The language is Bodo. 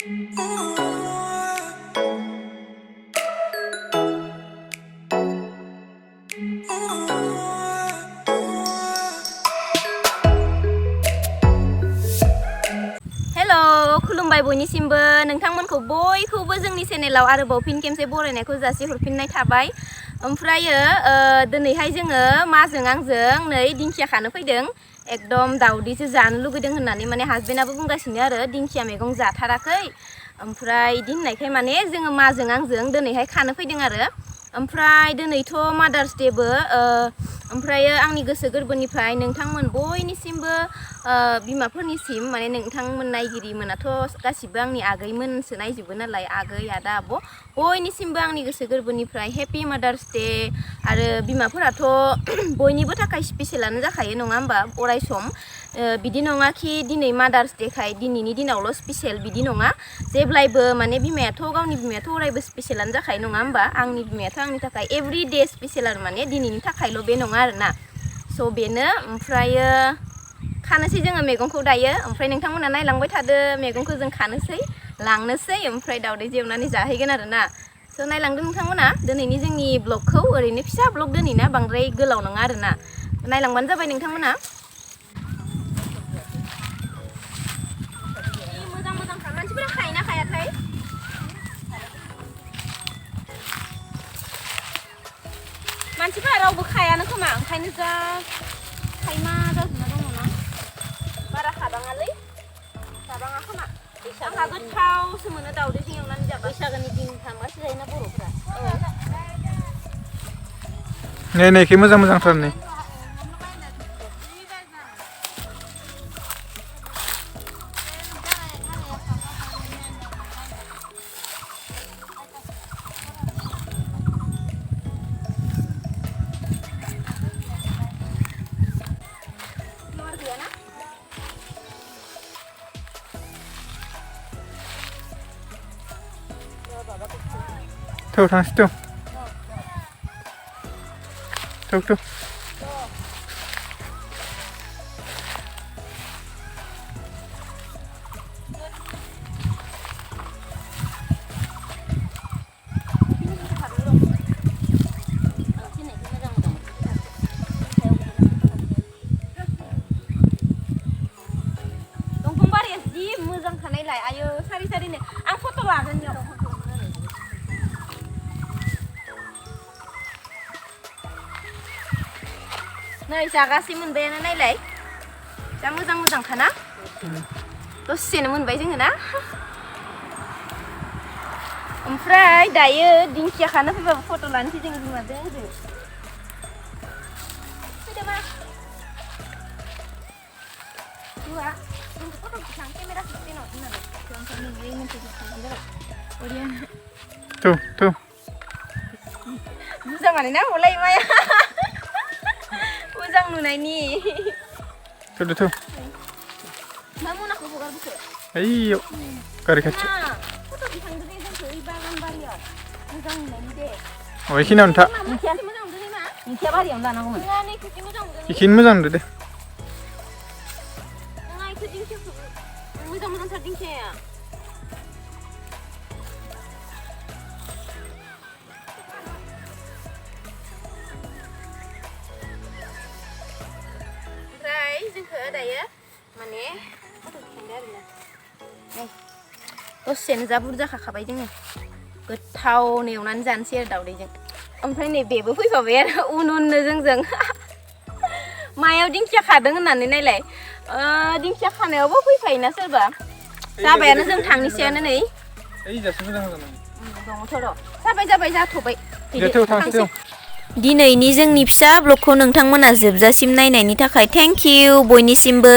Hello, खुलुमबाय बयनिसिमबो नोंथांमोनखौ बयखौबो जोंनि चेनेलाव आरोबाव फिन खेमसे बरायनायखौ जासि हरफिननाय थाबाय। ओमफ्रायो दिनैहाय जोङो माजों आंजों नै दिंखिया खानो फैदों। एकदम दाउदैसो जानो लुगैदों होननानै माने हासबेन्डआबो बुंगासिनो आरो दिंखिया मैगं जाथाराखै। ओमफ्राय इदि होननायखाय माने जोङो माजों आंजों दिनैहाय खानो फैदों आरो। ओमफ्राय दिनैथ' मादार्स डेबो ओमफ्रायो आंनि गोसो गोरबोनिफ्राय नोंथांमोन बयनिसिमबो बिमाफोरनिसिम माने नोंथांमोन नायगिरिमोनाथ' गासिबो आंनि आगैमोनसो नायजोबो नालाय आगै आदा आब' बयनिसिमबो आंनि गोसो गोरबोनिफ्राय हेपि मादार्स डे। आरो बिमाफोराथ' बयनिबो थाखाय स्पेसियेलानो जाखायो नङा होमबा अराय सम। बिदि नङा कि दिनै मादार्स डेखाय दिनैनि दिनावल' स्पेसियेल बिदि नङा। जेब्लायबो माने बिमायाथ' गावनि बिमायाथ' अरायबो स्पेसियेलानो जाखायो नङा होमबा। आंनि बिमायाथ' आंनि थाखाय एभ्रि डे स्पेसियेल आरो माने दिनैनि थाखायल' बे नङा आरोना। स' बेनो ओमफ्रायो खानोसै जोङो मैगंखौ दायो। ओमफ्राय नोंथांमोना नायलांबाय थादो मैगंखौ जों खानोसै लांनोसै ओमफ्राय दावदै एवनानै जाहैगोन आरोना। स' नायलांदो नोंथांमोना दिनैनि जोंनि ब्लगखौ ओरैनो फिसा ब्लग दोनैना बांद्राय गोलाव नङा आरोना। नायलांबानो जाबाय नोंथांमोना। मोजां मोजांखा मानसिफोरा खायोना खायाथाय? मानसिफोरा रावबो खायानो खोमा ओंखायनो जा खायमा जाजोबना दङ ना बारा खाबाङालै जाबाङा खोमा। आंहा गोथावसो मोनो दावदैजों एवनानै जाबा। बैसागोनि दिन थांबासो जायोना बर'फ्रा। नायनायखै मोजां मोजांथार नै। थौ थांसै थौ थौ थौ। दंफां बारिया जि मोजां खानायलाय आयो सारि सारिनो आं फट' लागोन इयाव। नै जागासै मोनबायानो नायलाय जा मोजां मोजांखाना दसेनो मोनबाय जोङो ना। ओमफ्राय दायो दिंखिया खानो फैबाबो फट' लानोसै जों बिमाजों आंजों। फैदोमा जुआ जोंखौ फट' दिखां केमेरा स्टेनाव दोननानै ओमफ्राय नोंनि मोनसे दिखांबानो जाबाय अरियानो। थौ थौ मोजाङानो ना हलाय माया मोजां नुनायनि। थौदो थौ। मा मनाखौ हगारबोखो? ओइयाव गारि खाथियाव। फट' दिखांदो दे जोंखौ ओइ बागान बारियाव मोजां नुनायनि दे। बेखिनियावनो था। दिंखिया बारियावनो लानांगौमोन। नङा नैखौ मोजां नुदों। बेखिनो मोजां नुदो दे। नङा इखौ दिंखियाखौ मोजां मोजांथार दिंखियाया। ओमफ्राय जोंखौ दायो माने फट' दिखांदो आरोना। नै दसेनो जा बुरजा खाखाबाय जोङो गोथावनो एवनानै जानोसै आरो दावदैजों। ओमफ्राय नै बेबो फैफाबाय आरो उन उननो जोंजों मायाव दिंखिया खादों होननानै नायलाय दिंखिया खानायावबो फैफायोना सोरबा। जाबायानो जों थांनोसैयानो नै। ओइ जासो मोजां जादों। दङथ' र' जाबाय जाबाय जाथ'बाय। थौ थांसै थौ। दिनैनि जोंनि फिसा ब्लगखौ नोंथांमोना जोबजासिम नायनायनि थाखाय थेंक इउ बयनिसिमबो।